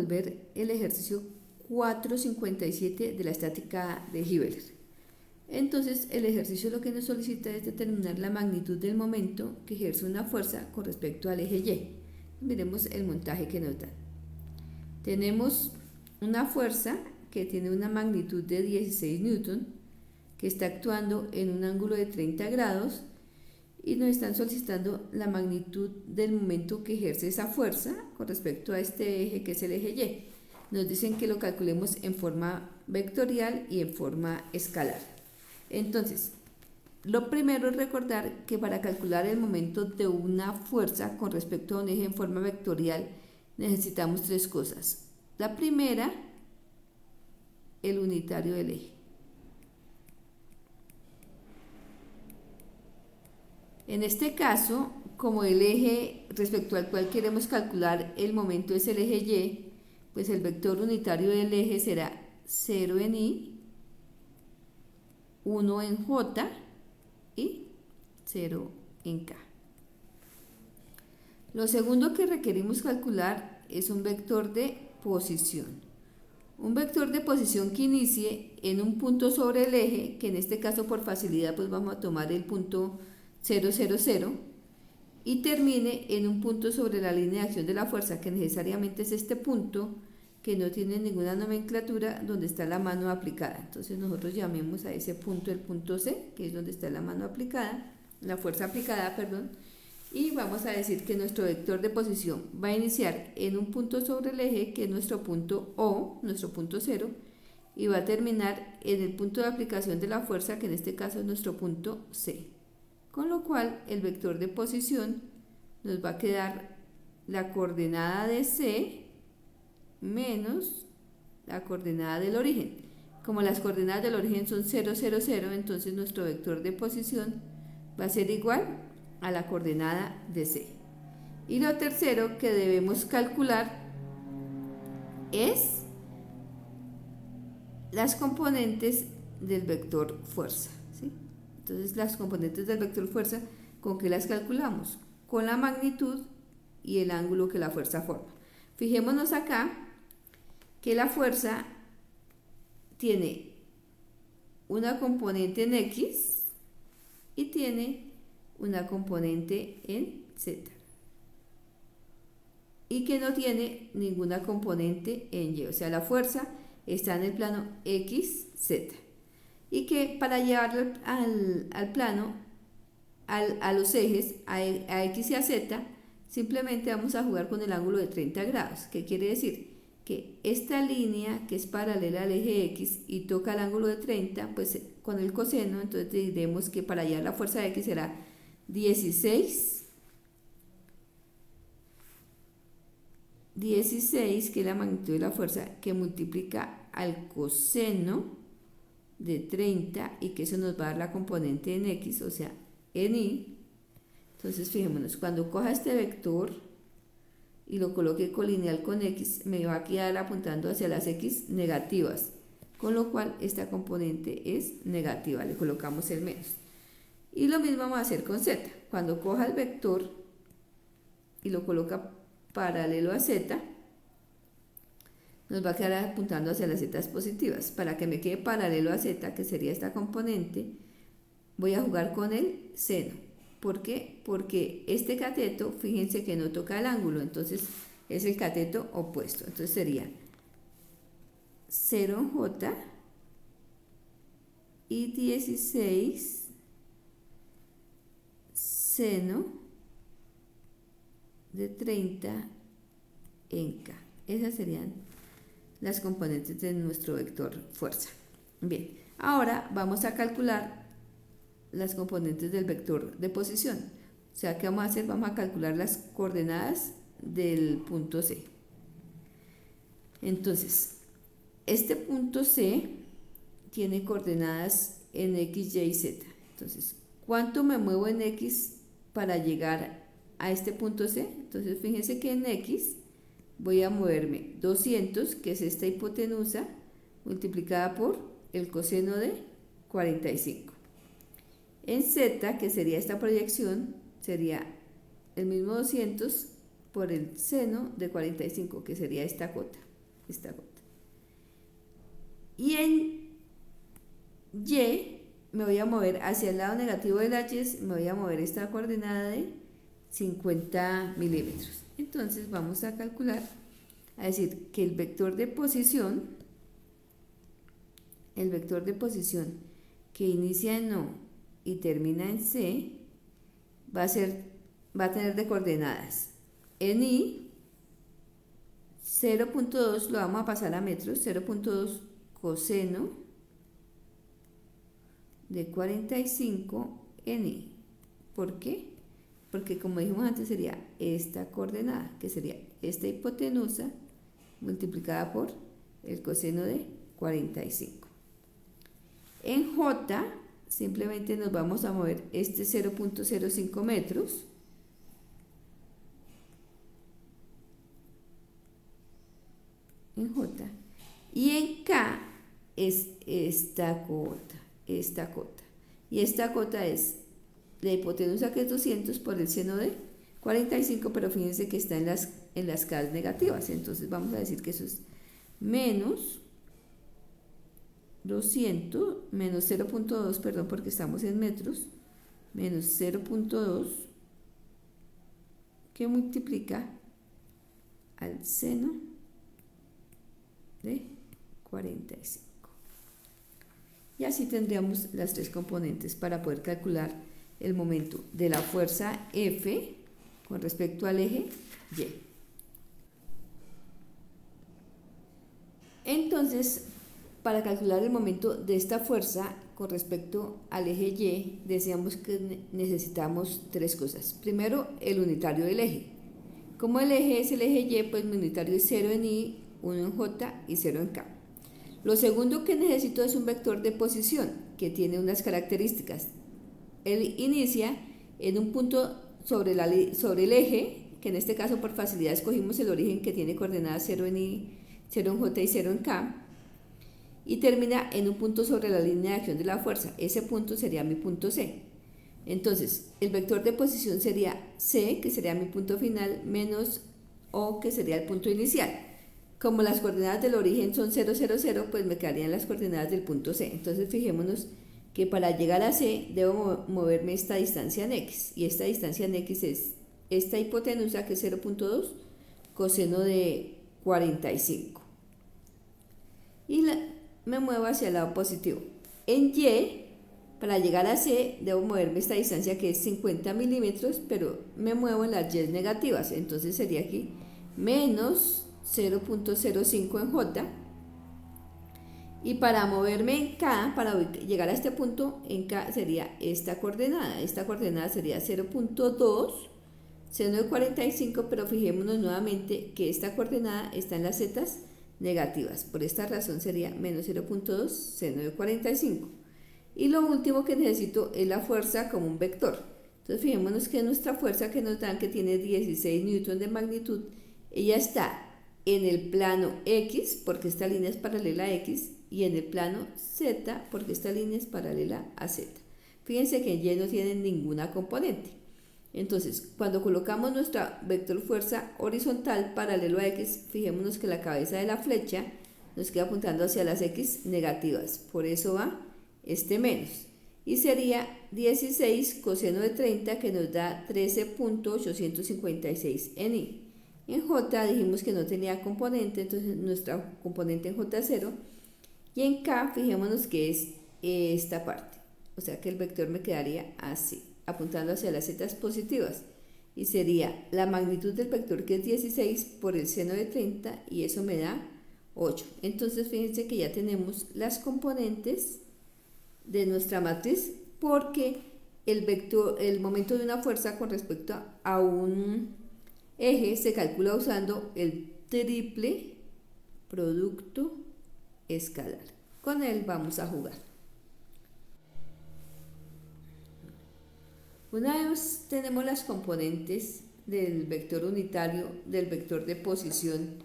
resolver el ejercicio 4.57 de la estática de Hibbeler. Entonces, el ejercicio lo que nos solicita es determinar la magnitud del momento que ejerce una fuerza con respecto al eje Y. Miremos el montaje que nos dan. Tenemos una fuerza que tiene una magnitud de 16 newton, que está actuando en un ángulo de 30 grados, y nos están solicitando la magnitud del momento que ejerce esa fuerza con respecto a este eje que es el eje Y. Nos dicen que lo calculemos en forma vectorial y en forma escalar. Entonces, lo primero es recordar que para calcular el momento de una fuerza con respecto a un eje en forma vectorial necesitamos tres cosas. La primera, el unitario del eje. En este caso, como el eje respecto al cual queremos calcular el momento es el eje Y, pues el vector unitario del eje será 0 en Y, 1 en J y 0 en K. Lo segundo que requerimos calcular es un vector de posición. Un vector de posición que inicie en un punto sobre el eje, que en este caso por facilidad pues vamos a tomar el punto 0, 0, 0, y termine en un punto sobre la línea de acción de la fuerza, que necesariamente es este punto, que no tiene ninguna nomenclatura, donde está la mano aplicada. Entonces nosotros llamemos a ese punto el punto C, que es donde está la mano aplicada, la fuerza aplicada, perdón, y vamos a decir que nuestro vector de posición va a iniciar en un punto sobre el eje, que es nuestro punto O, nuestro punto 0, y va a terminar en el punto de aplicación de la fuerza, que en este caso es nuestro punto C. Con lo cual el vector de posición nos va a quedar la coordenada de C menos la coordenada del origen. Como las coordenadas del origen son 0, 0, 0, entonces nuestro vector de posición va a ser igual a la coordenada de C. Y lo tercero que debemos calcular es las componentes del vector fuerza, ¿sí? Entonces las componentes del vector fuerza, ¿con qué las calculamos? Con la magnitud y el ángulo que la fuerza forma. Fijémonos acá que la fuerza tiene una componente en X y tiene una componente en Z, y que no tiene ninguna componente en Y, o sea, la fuerza está en el plano X, Z, y que para llevarlo al plano, a los ejes, a X y a Z, simplemente vamos a jugar con el ángulo de 30 grados. ¿Qué quiere decir? Que esta línea que es paralela al eje X y toca el ángulo de 30, pues con el coseno, entonces diremos que para hallar la fuerza X será 16, que es la magnitud de la fuerza, que multiplica al coseno de 30, y que eso nos va a dar la componente en X, o sea, en Y. Entonces fijémonos, cuando coja este vector y lo coloque colineal con X, me va a quedar apuntando hacia las X negativas, con lo cual esta componente es negativa, le colocamos el menos. Y lo mismo vamos a hacer con Z. Cuando coja el vector y lo coloca paralelo a Z, nos va a quedar apuntando hacia las Z positivas. Para que me quede paralelo a Z, que sería esta componente, voy a jugar con el seno. ¿Por qué? Porque este cateto, fíjense que no toca el ángulo, entonces es el cateto opuesto. Entonces sería 0J y 16 seno de 30 en K. Esas serían las componentes de nuestro vector fuerza. Bien, ahora vamos a calcular las componentes del vector de posición. O sea, ¿qué vamos a hacer? Vamos a calcular las coordenadas del punto C. Entonces, este punto C tiene coordenadas en X, Y y Z. Entonces, ¿cuánto me muevo en X para llegar a este punto C? Entonces, fíjense que en X voy a moverme 200, que es esta hipotenusa, multiplicada por el coseno de 45. En Z, que sería esta proyección, sería el mismo 200 por el seno de 45, que sería esta cota. esta J. Y en Y me voy a mover hacia el lado negativo de la Y, me voy a mover esta coordenada de 50 milímetros. Entonces vamos a calcular, a decir que el vector de posición que inicia en O y termina en C va a tener de coordenadas en I 0.2, lo vamos a pasar a metros, 0.2 coseno de 45 en I. ¿Por qué? Porque como dijimos antes sería esta coordenada, que sería esta hipotenusa multiplicada por el coseno de 45. En J simplemente nos vamos a mover este 0.05 metros en J, y en K es esta cota, y esta cota es la hipotenusa, que es 200 por el seno de 45, pero fíjense que está en las K negativas, entonces vamos a decir que eso es menos 200, menos 0.2, perdón, porque estamos en metros, menos 0.2, que multiplica al seno de 45. Y así tendríamos las tres componentes para poder calcular el momento de la fuerza F con respecto al eje Y. Entonces, para calcular el momento de esta fuerza con respecto al eje Y, decíamos que necesitamos tres cosas. Primero, el unitario del eje. Como el eje es el eje Y, pues mi unitario es 0 en I, 1 en J y 0 en K. Lo segundo que necesito es un vector de posición que tiene unas características. Él inicia en un punto sobre el eje, que en este caso por facilidad escogimos el origen, que tiene coordenadas 0 en I, 0 en J y 0 en K, y termina en un punto sobre la línea de acción de la fuerza. Ese punto sería mi punto C. Entonces, el vector de posición sería C, que sería mi punto final, menos O, que sería el punto inicial. Como las coordenadas del origen son 0, 0, 0, pues me quedarían las coordenadas del punto C. Entonces, fijémonos que para llegar a C debo moverme esta distancia en X, y esta distancia en X es esta hipotenusa, que es 0.2 coseno de 45, y me muevo hacia el lado positivo. En Y, para llegar a C debo moverme esta distancia, que es 50 milímetros, pero me muevo en las Y negativas, entonces sería aquí menos 0.05 en J. Y para moverme en K, para llegar a este punto en K, sería esta coordenada sería 0.2 seno de 45, pero fijémonos nuevamente que esta coordenada está en las zetas negativas, por esta razón sería menos 0.2 seno de 45. Y lo último que necesito es la fuerza como un vector. Entonces fijémonos que nuestra fuerza que nos dan, que tiene 16 newton de magnitud, ella está en el plano X, porque esta línea es paralela a X, y en el plano Z, porque esta línea es paralela a Z. Fíjense que en Y no tienen ninguna componente. Entonces, cuando colocamos nuestra vector fuerza horizontal paralelo a X, fijémonos que la cabeza de la flecha nos queda apuntando hacia las X negativas, por eso va este menos, y sería 16 coseno de 30, que nos da 13.856 en I. En J dijimos que no tenía componente, entonces nuestra componente en J es 0, y en K fijémonos que es esta parte, o sea que el vector me quedaría así, apuntando hacia las zetas positivas, y sería la magnitud del vector, que es 16 por el seno de 30, y eso me da 8. Entonces fíjense que ya tenemos las componentes de nuestra matriz, porque el momento de una fuerza con respecto a un eje se calcula usando el triple producto escalar. Con él vamos a jugar. Una vez tenemos las componentes del vector unitario, del vector de posición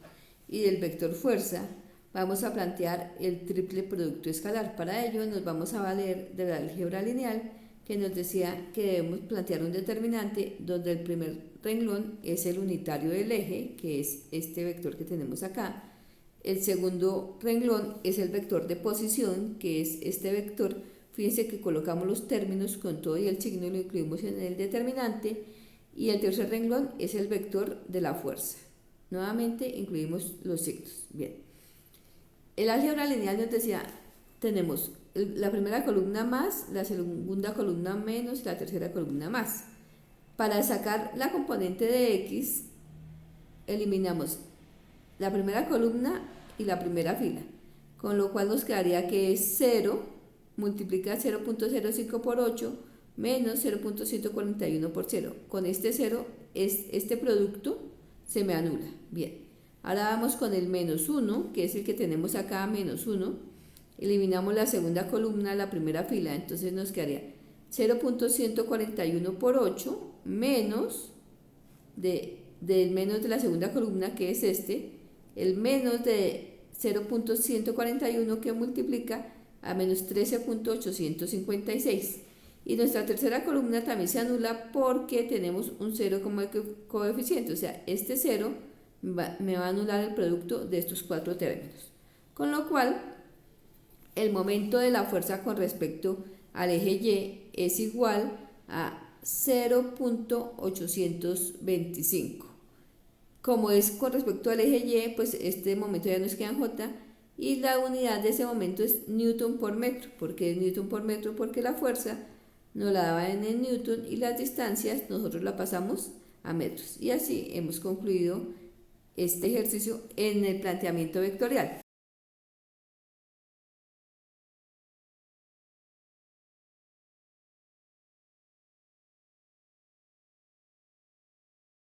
y del vector fuerza, vamos a plantear el triple producto escalar. Para ello nos vamos a valer de la álgebra lineal, que nos decía que debemos plantear un determinante donde el primer renglón es el unitario del eje, que es este vector que tenemos acá. El segundo renglón es el vector de posición, que es este vector. Fíjense que colocamos los términos con todo y el signo y lo incluimos en el determinante. Y el tercer renglón es el vector de la fuerza. Nuevamente incluimos los signos. Bien. El álgebra lineal nos decía, tenemos la primera columna más, la segunda columna menos y la tercera columna más. Para sacar la componente de x, eliminamos la primera columna y la primera fila, con lo cual nos quedaría que es 0, multiplica 0.05 por 8, menos 0.141 por 0. Con este 0, este producto se me anula. Bien, ahora vamos con el menos 1, que es el que tenemos acá, menos 1. Eliminamos la segunda columna, la primera fila, entonces nos quedaría 0.141 por 8, menos del menos de la segunda columna, que es el menos de 0.141 que multiplica a menos 13.856. Y nuestra tercera columna también se anula porque tenemos un 0 como coeficiente, o sea, este 0 me va a anular el producto de estos cuatro términos. Con lo cual, el momento de la fuerza con respecto al eje Y es igual a 0.825. Como es con respecto al eje Y, pues este momento ya nos queda en J, y la unidad de ese momento es Newton por metro. ¿Por qué es Newton por metro? Porque la fuerza nos la daban en el Newton y las distancias nosotros la pasamos a metros. Y así hemos concluido este ejercicio en el planteamiento vectorial.